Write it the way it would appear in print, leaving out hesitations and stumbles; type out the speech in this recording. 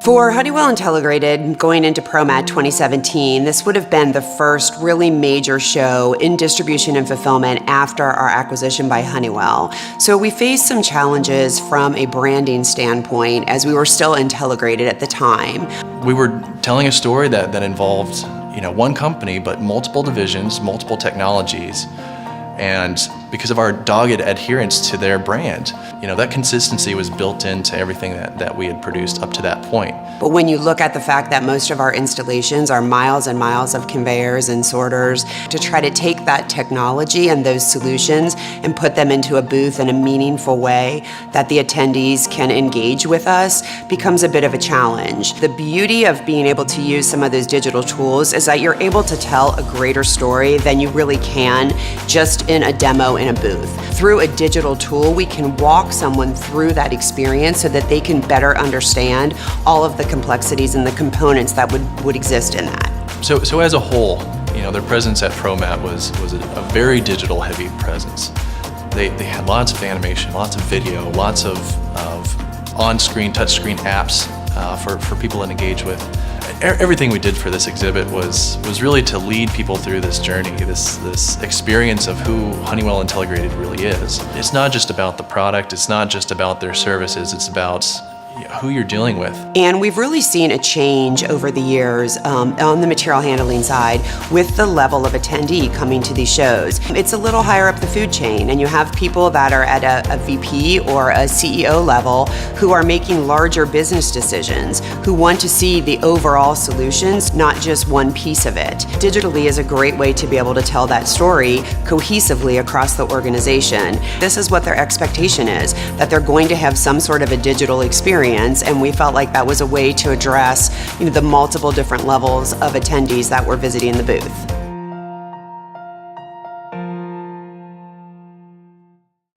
For Honeywell Intelligrated, going into ProMat 2017, this would have been the first really major show in distribution and fulfillment after our acquisition by Honeywell. So we faced some challenges from a branding standpoint as we were still Intelligrated at the time. We were telling a story that involved, one company, but multiple divisions, multiple technologies. And because of our dogged adherence to their brand, that consistency was built into everything that we had produced up to that point. But when you look at the fact that most of our installations are miles and miles of conveyors and sorters, to try to take that technology and those solutions and put them into a booth in a meaningful way that the attendees can engage with us becomes a bit of a challenge. The beauty of being able to use some of those digital tools is that you're able to tell a greater story than you really can just in a demo in a booth. Through a digital tool, we can walk someone through that experience so that they can better understand all of the complexities and the components that would exist in that. So as a whole, their presence at ProMat was a very digital heavy presence. They had lots of animation, lots of video, lots of on-screen, touchscreen apps for people to engage with. Everything we did for this exhibit was really to lead people through this journey, this experience of who Honeywell Intelligrated really is. It's not just about the product, it's not just about their services, it's about who you're dealing with. And we've really seen a change over the years on the material handling side with the level of attendee coming to these shows. It's a little higher up the food chain, and you have people that are at a VP or a CEO level who are making larger business decisions, who want to see the overall solutions, not just one piece of it. Digitally is a great way to be able to tell that story cohesively across the organization. This is what their expectation is, that they're going to have some sort of a digital experience, and we felt like that was a way to address the multiple different levels of attendees that were visiting the booth.